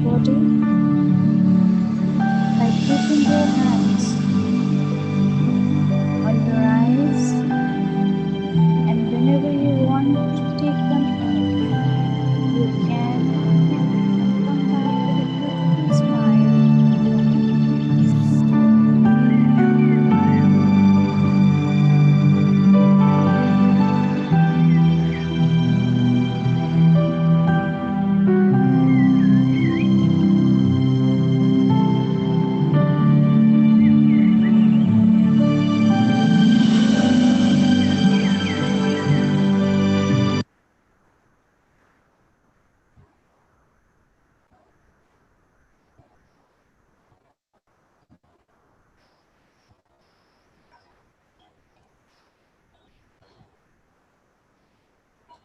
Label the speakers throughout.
Speaker 1: body by keeping your hands on your eyes, and whenever you want to take them off, you can, and come back with a beautiful smile.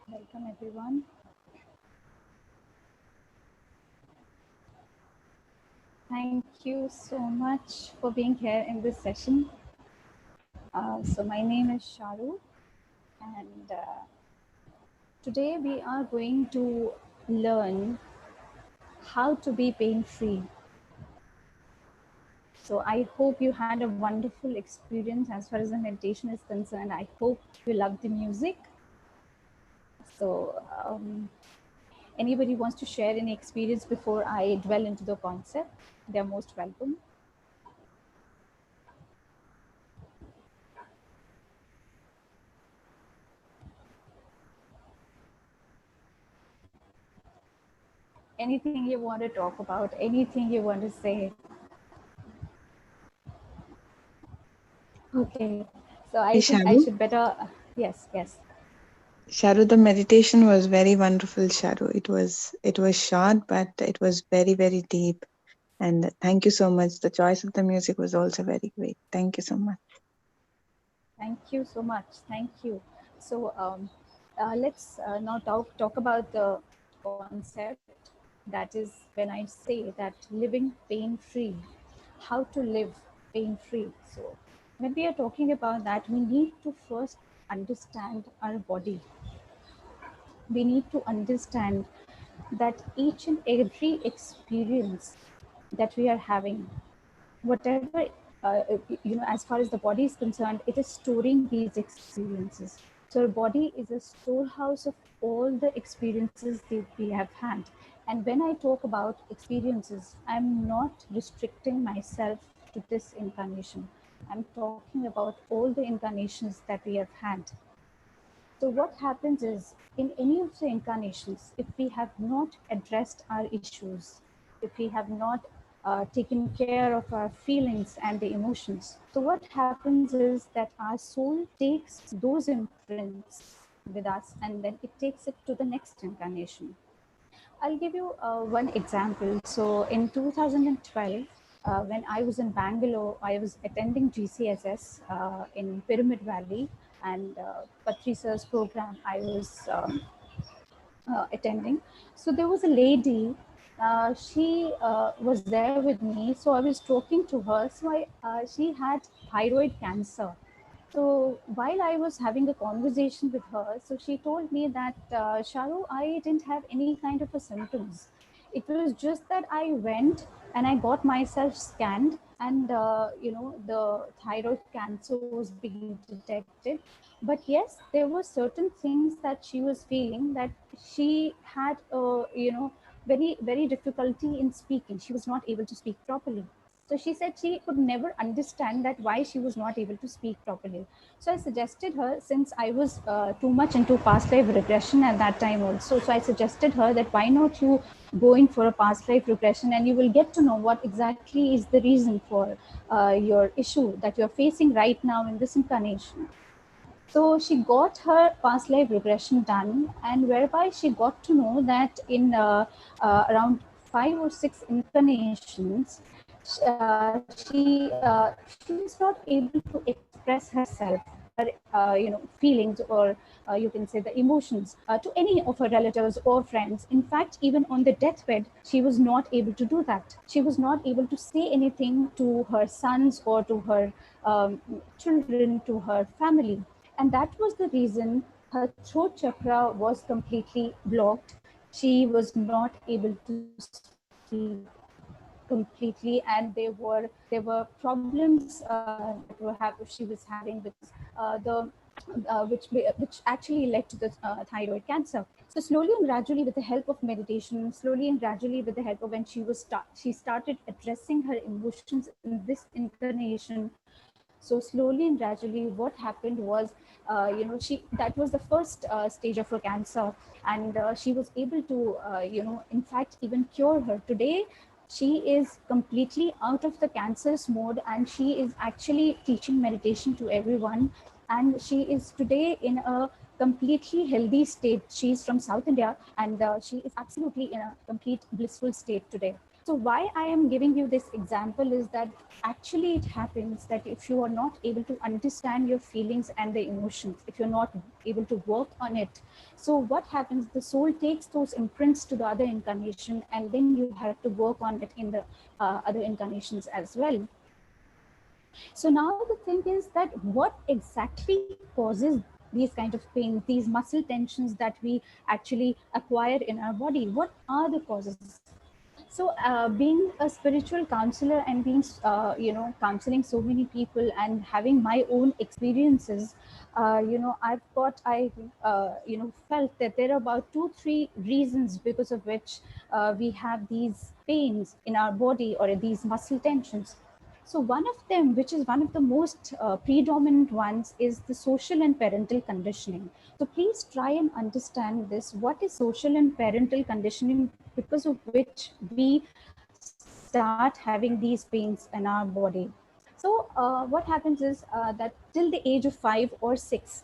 Speaker 1: Welcome everyone. Thank you so much for being here in this session. So my name is Sharoo, and today we are going to learn how to be pain-free. So I hope you had a wonderful experience as far as the meditation is concerned. I hope you love the music. So anybody wants to share any experience before I dwell into the concept? They're most welcome. Anything you want to talk about, anything you want to say. Okay, so I
Speaker 2: Hey,
Speaker 1: think I
Speaker 2: Sharu.
Speaker 1: should better, yes, yes.
Speaker 2: Sharu, the meditation was very wonderful, Sharu. It was short, but it was very, very deep. And thank you so much. The choice of the music was also very great. Thank you so much.
Speaker 1: Thank you so much. Thank you. So let's now talk about the concept, that is when I say that living pain free, how to live pain free. So when we are talking about that, we need to first understand our body. We need to understand that each and every experience that we are having, whatever as far as the body is concerned, it is storing these experiences. So our body is a storehouse of all the experiences that we have had. And when I talk about experiences, I'm not restricting myself to this incarnation. I'm talking about all the incarnations that we have had. So what happens is, in any of the incarnations, if we have not addressed our issues, if we have not taken care of our feelings and the emotions, so what happens is that our soul takes those imprints with us, and then it takes it to the next incarnation. I'll give you one example. So in 2012, when I was in Bangalore, I was attending GCSS in Pyramid Valley, and Patrice's program I was attending. So there was a lady. She was there with me. So I was talking to her. She had thyroid cancer. So while I was having a conversation with her, so she told me that, Sharu, I didn't have any kind of a symptoms. It was just that I went and I got myself scanned, and the thyroid cancer was being detected. But yes, there were certain things that she was feeling, that she had very difficulty in speaking. She was not able to speak properly. So she said she could never understand that why she was not able to speak properly. So I suggested her, since I was too much into past life regression at that time also, so I suggested her that why not you go in for a past life regression, and you will get to know what exactly is the reason for your issue that you're facing right now in this incarnation. So she got her past life regression done, and whereby she got to know that in around 5 or 6 incarnations, she was not able to express herself, her feelings, or you can say the emotions, to any of her relatives or friends. In fact, even on the deathbed, she was not able to do that. She was not able to say anything to her sons or to her children, to her family. And that was the reason her throat chakra was completely blocked. She was not able to speak. completely, and there were problems that she was having because the which actually led to the thyroid cancer. So slowly and gradually, with the help of meditation, slowly and gradually, with the help of when she started addressing her emotions in this incarnation. So slowly and gradually, what happened was, she that was the first stage of her cancer, and she was able to, in fact, even cure her. Today, she is completely out of the cancerous mode, and she is actually teaching meditation to everyone. And she is today in a completely healthy state. She's from South India, and she is absolutely in a complete blissful state today. So why I am giving you this example is that actually it happens that if you are not able to understand your feelings and the emotions, if you're not able to work on it, so what happens, the soul takes those imprints to the other incarnation, and then you have to work on it in the other incarnations as well. So now the thing is that what exactly causes these kind of pains, these muscle tensions that we actually acquire in our body? What are the causes? So being a spiritual counselor and being counseling so many people and having my own experiences, I felt that there are about 2-3 reasons because of which we have these pains in our body or these muscle tensions. So one of them, which is one of the most predominant ones, is the social and parental conditioning. So please try and understand this. What is social and parental conditioning, because of which we start having these pains in our body? So what happens is that till the age of 5 or 6,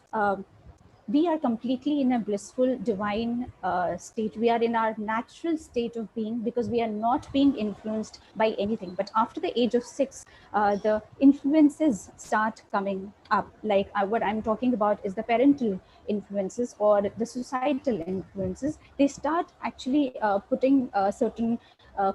Speaker 1: we are completely in a blissful divine state. We are in our natural state of being because we are not being influenced by anything. But after the age of 6, the influences start coming up. Like what I'm talking about is the parental influences or the societal influences. They start actually putting certain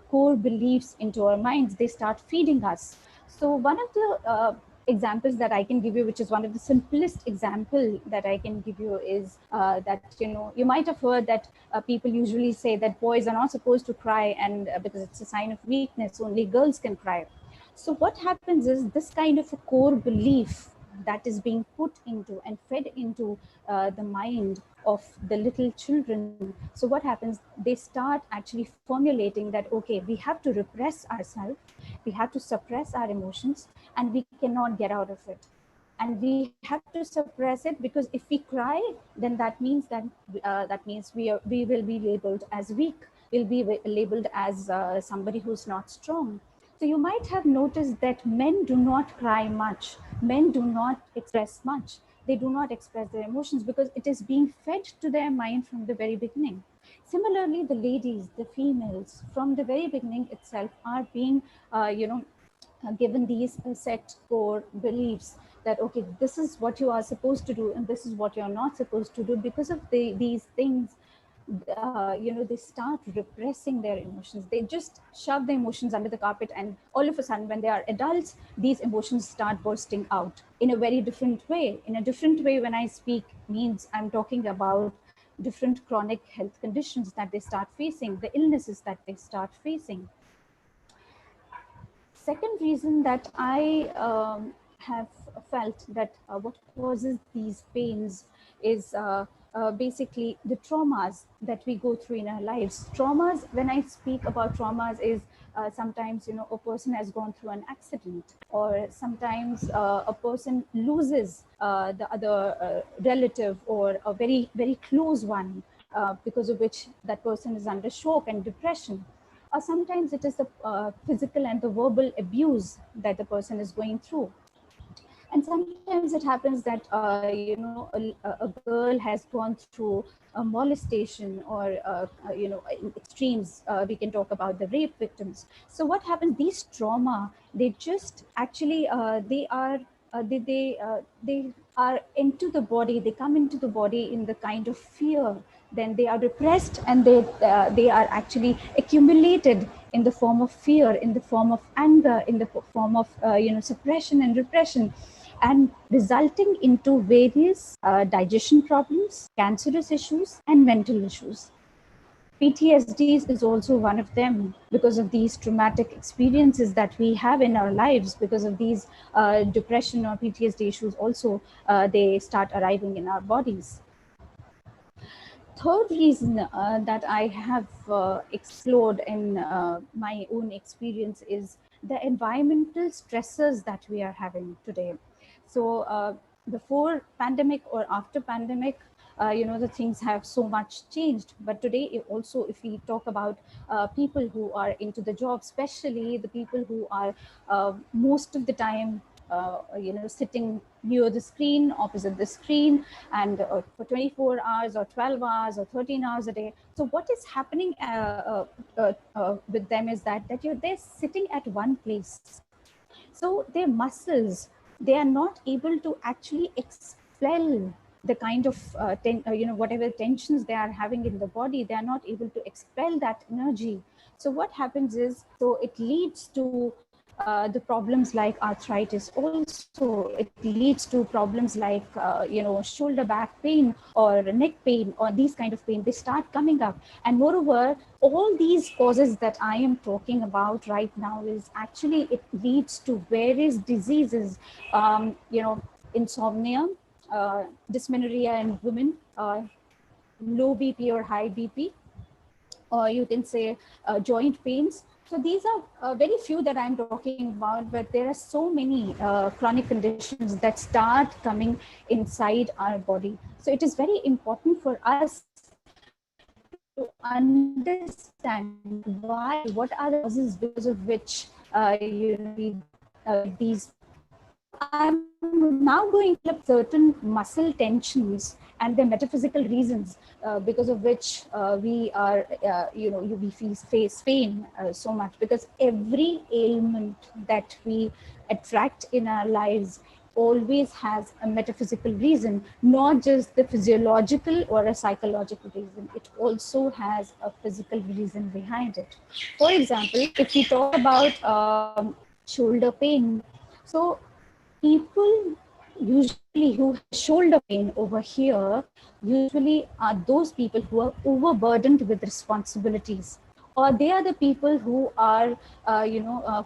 Speaker 1: core beliefs into our minds. They start feeding us. So one of the examples that I can give you, which is one of the simplest example that I can give you, is that you might have heard that people usually say that boys are not supposed to cry, and because it's a sign of weakness, only girls can cry. So what happens is this kind of a core belief that is being put into and fed into the mind of the little children. So what happens, they start actually formulating that, okay, we have to repress ourselves, we have to suppress our emotions, and we cannot get out of it. And we have to suppress it because if we cry, then that means we will be labeled as weak, we'll be labeled as somebody who's not strong. So you might have noticed that men do not cry much, men do not express much, they do not express their emotions because it is being fed to their mind from the very beginning. Similarly, the ladies, the females, from the very beginning itself are being given these set core beliefs that, okay, this is what you are supposed to do and this is what you're not supposed to do. Because of these things, they start repressing their emotions. They just shove the emotions under the carpet, and all of a sudden, when they are adults, these emotions start bursting out in a very different way. In a different way, when I speak, means I'm talking about different chronic health conditions that they start facing, the illnesses that they start facing. Second reason that I have felt that what causes these pains is basically the traumas that we go through in our lives. Traumas, when I speak about traumas, is sometimes a person has gone through an accident, or sometimes a person loses the other relative or a very very close one, because of which that person is under shock and depression. Or sometimes it is the physical and the verbal abuse that the person is going through. And sometimes it happens that a girl has gone through a molestation, or in extremes, we can talk about the rape victims. So what happens, these trauma, they just actually they are into the body, they come into the body in the kind of fear, then they are repressed, and they are actually accumulated in the form of fear, in the form of anger, in the form of suppression and repression, and resulting into various digestion problems, cancerous issues, and mental issues. PTSDs is also one of them, because of these traumatic experiences that we have in our lives, because of these depression or PTSD issues also, they start arriving in our bodies. Third reason that I have explored in my own experience is the environmental stresses that we are having today. So before pandemic or after pandemic, the things have so much changed. But today, also, if we talk about people who are into the job, especially the people who are most of the time, sitting near the screen, opposite the screen, and for 24 hours or 12 hours or 13 hours a day. So what is happening with them is that they're sitting at one place. So their muscles, they are not able to actually expel the kind of whatever tensions they are having in the body, they are not able to expel that energy. So what happens is, so it leads to the problems like arthritis. Also, it leads to problems like shoulder back pain or neck pain or these kind of pain. They start coming up, and moreover, all these causes that I am talking about right now is actually, it leads to various diseases. Insomnia, dysmenorrhea in women, low BP or high BP, or you can say joint pains. So these are very few that I'm talking about, but there are so many chronic conditions that start coming inside our body. So it is very important for us to understand why, what are the causes because of which we get these pains. So I'm now going to develop certain muscle tensions and the metaphysical reasons because of which we are, we face pain so much, because every ailment that we attract in our lives always has a metaphysical reason, not just the physiological or a psychological reason. It also has a physical reason behind it. For example, if we talk about shoulder pain, so people usually who have shoulder pain over here usually are those people who are overburdened with responsibilities, or they are the people who are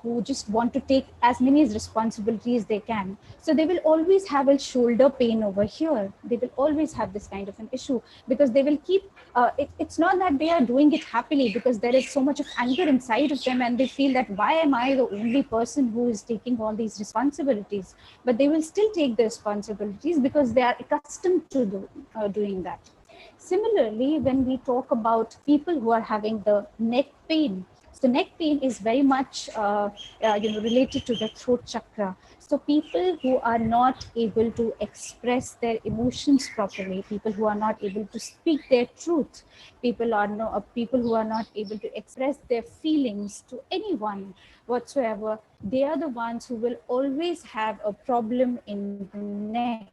Speaker 1: who just want to take as many as responsibilities they can. So they will always have a shoulder pain over here. They will always have this kind of an issue, because they will keep it's not that they are doing it happily, because there is so much of anger inside of them, and they feel that why am I the only person who is taking all these responsibilities. But they will still take the responsibilities because they are accustomed to doing that. Similarly, when we talk about people who are having the neck pain, so neck pain is very much related to the throat chakra. So people who are not able to express their emotions properly, people who are not able to speak their truth, people who are not able to express their feelings to anyone whatsoever, they are the ones who will always have a problem in the neck,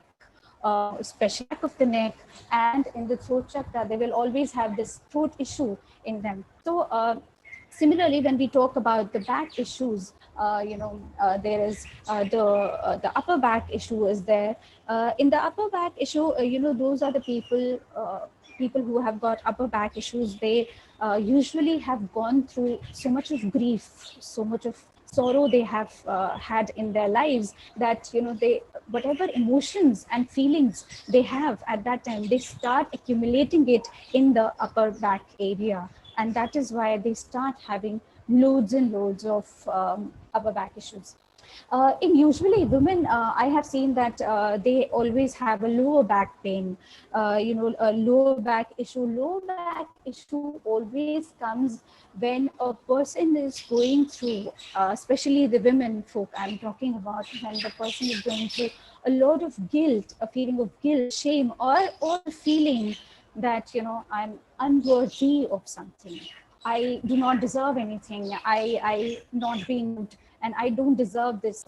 Speaker 1: especially back of the neck and in the throat chakra. They will always have this throat issue in them. So similarly, when we talk about the back issues, there is the upper back issue is there. In the upper back issue, those are the people who have got upper back issues. They usually have gone through so much of grief, so much of sorrow they have had in their lives, that they, whatever emotions and feelings they have at that time, they start accumulating it in the upper back area, and that is why they start having loads and loads of upper back issues. In usually women, I have seen that they always have a lower back pain, a lower back issue. Lower back issue always comes when a person is going through, especially the women folk I'm talking about, when the person is going through a lot of guilt, a feeling of guilt, shame, or feeling that I'm unworthy of something. I do not deserve anything. I not being loved, and I don't deserve this.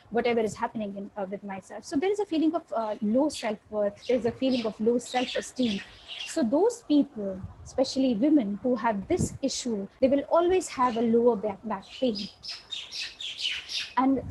Speaker 1: Whatever is happening with myself. So there is a feeling of low self worth. There is a feeling of low self esteem. So those people, especially women who have this issue, they will always have a lower back pain. And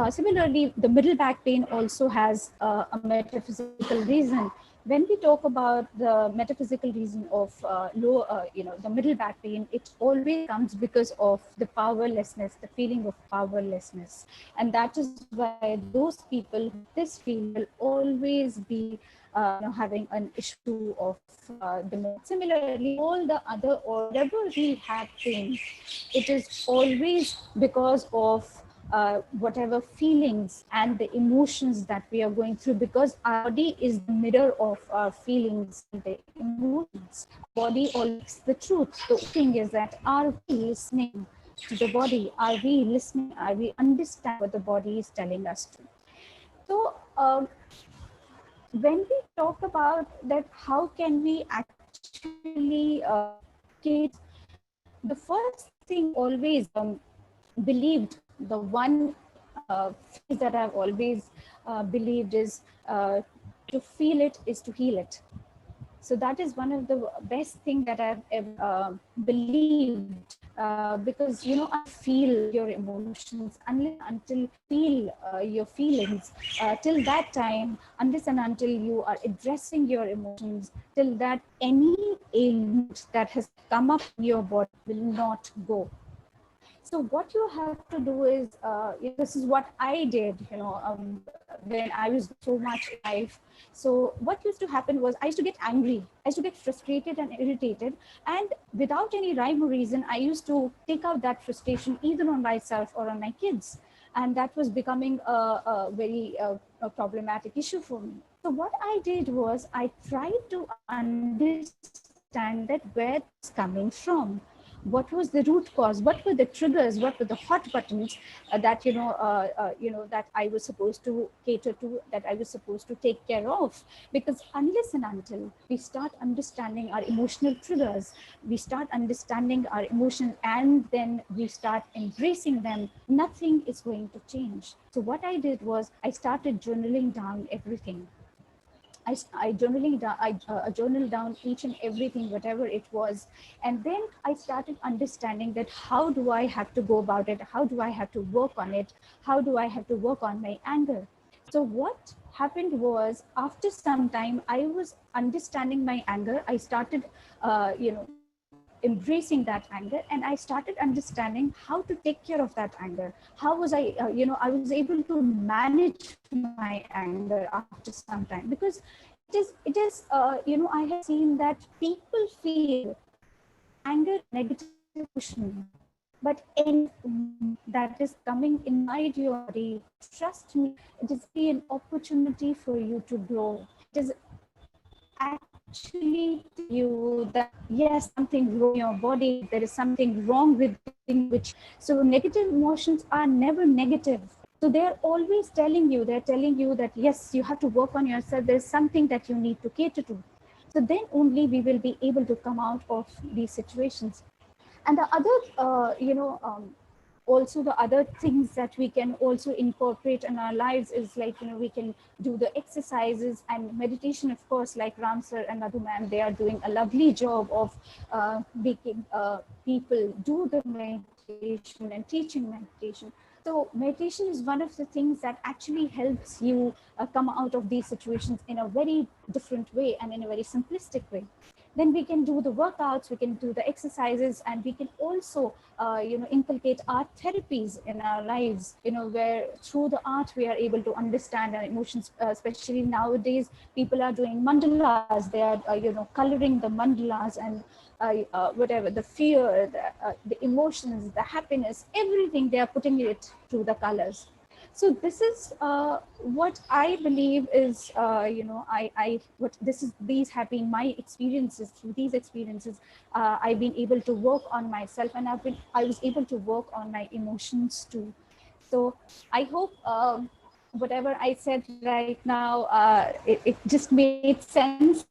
Speaker 1: similarly, the middle back pain also has a metaphysical reason. when we talk about the metaphysical reason of the middle back pain, it always comes because of the powerlessness, the feeling of powerlessness. And that is why those people who this feel will always be having an issue of the middle. Similarly, all the other, or whatever we have pain, it is always because of whatever feelings and the emotions that we are going through, because our body is the mirror of our feelings and the emotions. Our body always speaks the truth. The only thing is that, are we listening to the body? Are we listening? Are we understand what the body is telling us to? So when we talk about that, how can we actually cater to this? The first thing that I've always believed, the one phrase that I've always believed is, to feel it is to heal it. So that is one of the best thing that I've ever believed, because until you feel your emotions, unless and until you feel your feelings, till that time, unless and until you are addressing your emotions, till that any ailment that has come up in your body will not go. So what you have to do is, this is what I did, when I was going so much in life. So what used to happen was, I used to get angry, I used to get frustrated and irritated, and without any rhyme or reason, I used to take out that frustration either on myself or on my kids. And that was becoming a very a problematic issue for me. So what I did was, I tried to understand that where this was coming from. What was the root cause? What were the triggers? What were the hot buttons that I was supposed to cater to, that I was supposed to take care of? Because unless and until we start understanding our emotional triggers, we start understanding our emotions, and then we start embracing them, nothing is going to change. So what I did was, I started journaling down everything. I journaled down each and everything, whatever it was. And then I started understanding that, how do I have to go about it? How do I have to work on it? How do I have to work on my anger? So what happened was, after some time, I was understanding my anger. I started, embracing that anger, and I started understanding how to take care of that anger. How was I, I was able to manage my anger after some time, because it is, I have seen that people feel anger is a negative emotion, but anything that is coming inside your body, trust me, it is actually an opportunity for you to grow. It is actually telling you that, yes, there is something wrong in your body, there is something wrong with everything which you are doing. So negative emotions are never negative. So they are always they're telling you that, yes, you have to work on yourself, there's something that you need to cater to. So then only we will be able to come out of these situations. And the other, also the other things that we can also incorporate in our lives is, like, we can do the exercises and meditation, of course, like Ram sir and Madhu ma'am, they are doing a lovely job of making people do the meditation and teaching meditation. So meditation is one of the things that actually helps you come out of these situations in a very different way and in a very simplistic way. Then we can do the workouts, we can do the exercises, and we can also inculcate art therapies in our lives, where through the art we are able to understand our emotions. Especially nowadays, people are doing mandalas, they are coloring the mandalas, and whatever the fear, the emotions, the happiness, everything, they are putting it through the colors. So this is what I believe is, I what this is these have been my experiences. Through these experiences, I've been able to work on myself, and I was able to work on my emotions too. So I hope whatever I said right now, it just made sense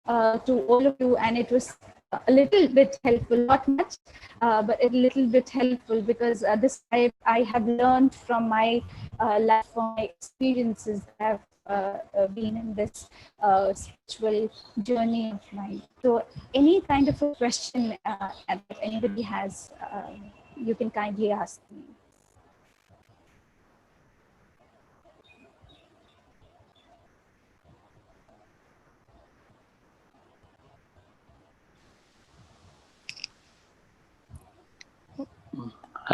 Speaker 1: to all of you, and it was a little bit helpful, not much, but a little bit helpful, because this is what I have learned from my life, from my experiences that I've been in this spiritual journey of mine. So any kind of a question that anybody has, you can kindly ask me.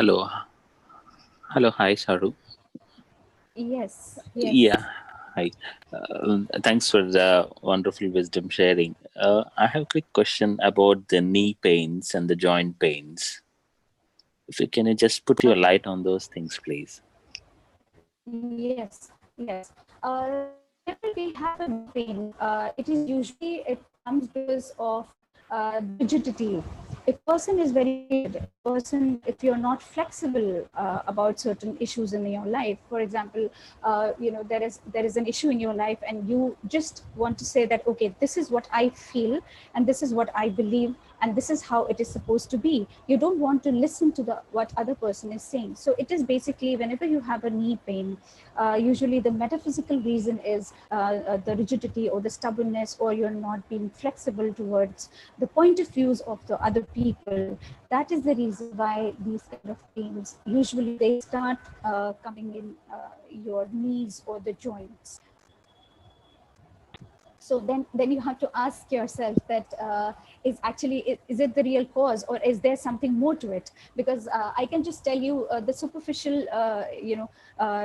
Speaker 3: Hello, hello, hi, Sharoo.
Speaker 1: Yes, yes.
Speaker 3: Yeah, hi. Thanks for the wonderful wisdom sharing. I have a quick question about the knee pains and the joint pains. If you can you just put your light on those things, please.
Speaker 1: Yes, yes. Whenever we have a knee pain, it comes because of the rigidity. If a person is very rigid, if you're not flexible about certain issues in your life, for example, there is an issue in your life, and you just want to say that, okay, this is what I feel, and this is what I believe, and this is how it is supposed to be. You don't want to listen to the what other person is saying. So it is basically, whenever you have a knee pain, usually the metaphysical reason is the rigidity or the stubbornness, or you're not being flexible towards the point of views of the other people. That is the reason why these kind of pains usually they start coming in your knees or the joints. So then you have to ask yourself that is it the real cause, or is there something more to it? Because I can just tell you the superficial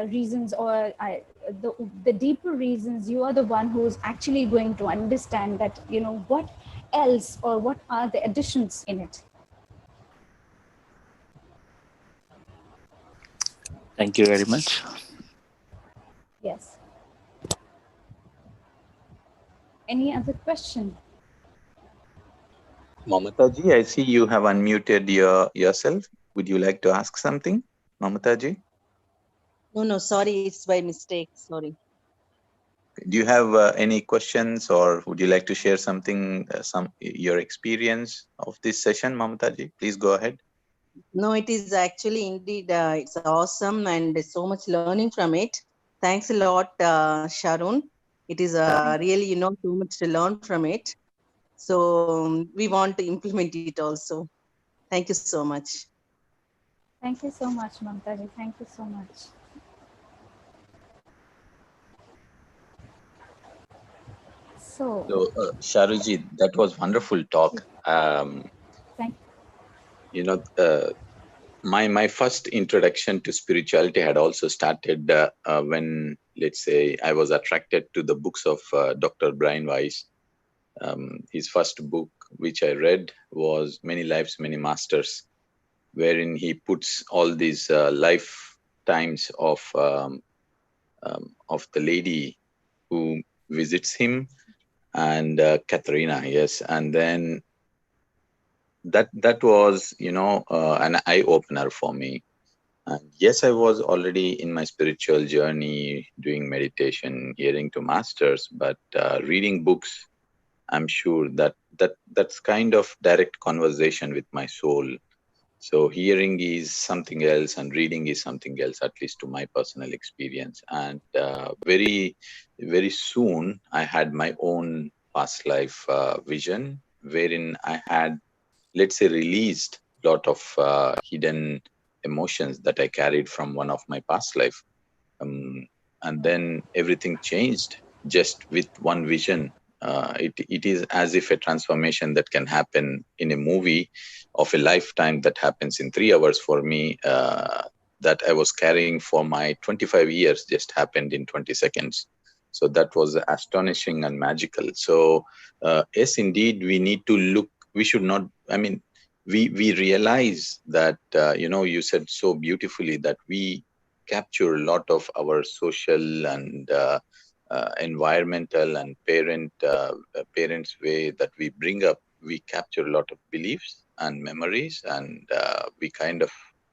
Speaker 1: reasons, or the deeper reasons. You are the one who's actually going to understand that, what else, or what are the additions in it.
Speaker 3: Thank you very much.
Speaker 1: Yes. Any other question?
Speaker 4: Mamataji, I see you have unmuted yourself. Would you like to ask something, Mamataji?
Speaker 5: No, no, sorry, it's by mistake. Sorry.
Speaker 4: Do you have any questions, or would you like to share something, some your experience of this session, Mamataji? Please go ahead.
Speaker 5: No, it is actually indeed, it's awesome and there's so much learning from it. Thanks a lot, Sharon. It is
Speaker 1: Thank,
Speaker 5: really, too much to learn from it. So we want to implement it also. Thank you so much.
Speaker 1: thank you so much, Mamtaji. Thank you so much. So,
Speaker 4: So, Sharuji, that was wonderful talk.
Speaker 1: thank
Speaker 4: You know, my first introduction to spirituality had also started when, let's say, I was attracted to the books of Dr. Brian Weiss. His first book, which I read, was Many Lives, Many Masters, wherein he puts all these lifetimes of the lady who visits him, and Katharina, yes, and then that was an eye opener for me. And yes, I was already in my spiritual journey, doing meditation, hearing to masters, but reading books, I'm sure that's kind of direct conversation with my soul. So hearing is something else, and reading is something else, at least to my personal experience. And very, very soon, I had my own past life vision, wherein I had, let's say, released a lot of hidden emotions that I carried from one of my past life. And then everything changed just with one vision. It is as if a transformation that can happen in a movie of a lifetime that happens in 3 hours for me, that I was carrying for my 25 years just happened in 20 seconds. So that was astonishing and magical. So yes, indeed, we need to look. We should not. I mean, we realize that you said so beautifully that we capture a lot of our social and environmental and parents way that we bring up. We capture a lot of beliefs and memories, and we kind of,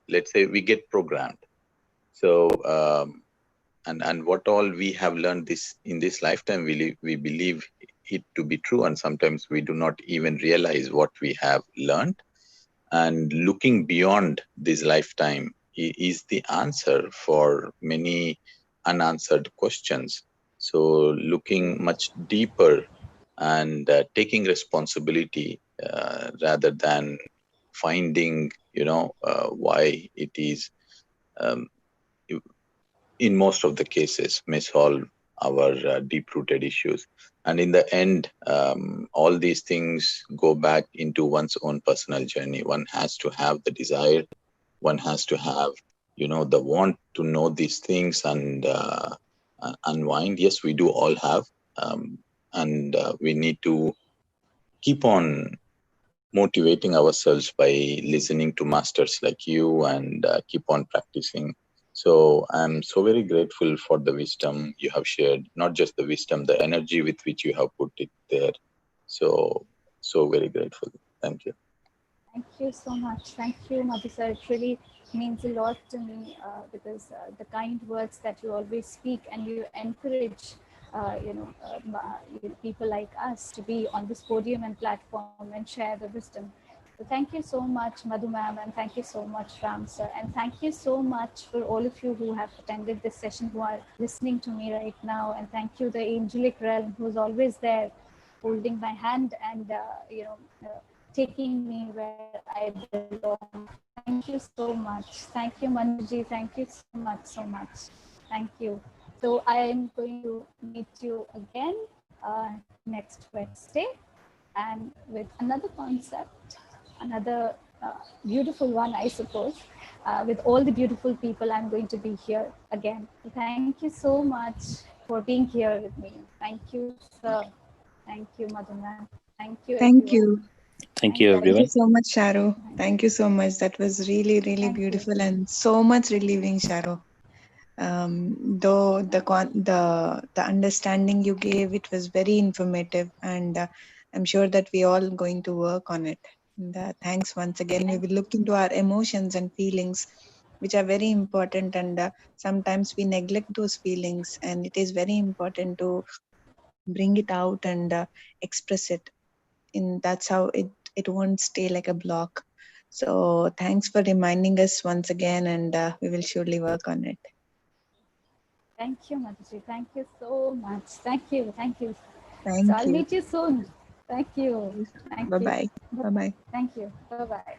Speaker 4: let's say, we get programmed. So and what all we have learned this in this lifetime, we believe it to be true, and sometimes we do not even realize what we have learned. And looking beyond this lifetime is the answer for many unanswered questions. So looking much deeper and taking responsibility rather than finding why it is, um, in most of the cases, may solve our deep rooted issues. And in the end, all these things go back into one's own personal journey. One has to have the desire one has to have, the want to know these things and unwind. Yes, we do all have, and we need to keep on motivating ourselves by listening to masters like you and keep on practicing. So I'm so very grateful for the wisdom you have shared, not just the wisdom, the energy with which you have put it there. So, so very grateful. Thank you.
Speaker 1: Thank you so much. Thank you, Madhu sir. It really means a lot to me because the kind words that you always speak and you encourage, people like us to be on this podium and platform and share the wisdom. So thank you so much, Madhu ma'am, and thank you so much, Ram sir, and thank you so much for all of you who have attended this session, who are listening to me right now, and thank you, the angelic realm, who's always there, holding my hand and taking me where I belong. Thank you so much. Thank you, Manjuji. Thank you so much, so much. Thank you. So I am going to meet you again next Wednesday, and with another concept, another beautiful one, I suppose. With all the beautiful people, I'm going to be here again. Thank you so much for being here with me. Thank you, sir. Thank you, Madhu ma'am. Thank you,
Speaker 2: Thank
Speaker 1: everyone.
Speaker 2: you.
Speaker 3: Thank
Speaker 1: Thank
Speaker 3: you,
Speaker 1: you.
Speaker 2: Thank you
Speaker 3: everyone.
Speaker 2: so much, Sharo.
Speaker 1: Thank
Speaker 2: Thank you so much. That was really, really
Speaker 1: thank you.
Speaker 2: beautiful and so much relieving, Sharo. Though the understanding you gave, it was very informative, and I'm sure that we all going to work on it. And, thanks once again. We will look into our emotions and feelings, which are very important, and sometimes we neglect those feelings, and it is very important to bring it out and express it. In That's how it won't stay like a block. So thanks for reminding us once again, and we will surely work on it.
Speaker 1: Thank you, Madhuji. Thank you so much. Thank you. Thank you. So
Speaker 2: Thank
Speaker 1: I'll
Speaker 2: you.
Speaker 1: meet you soon. Thank you. Thank
Speaker 2: Bye
Speaker 1: you.
Speaker 2: bye. Bye bye.
Speaker 1: Thank you. Bye bye.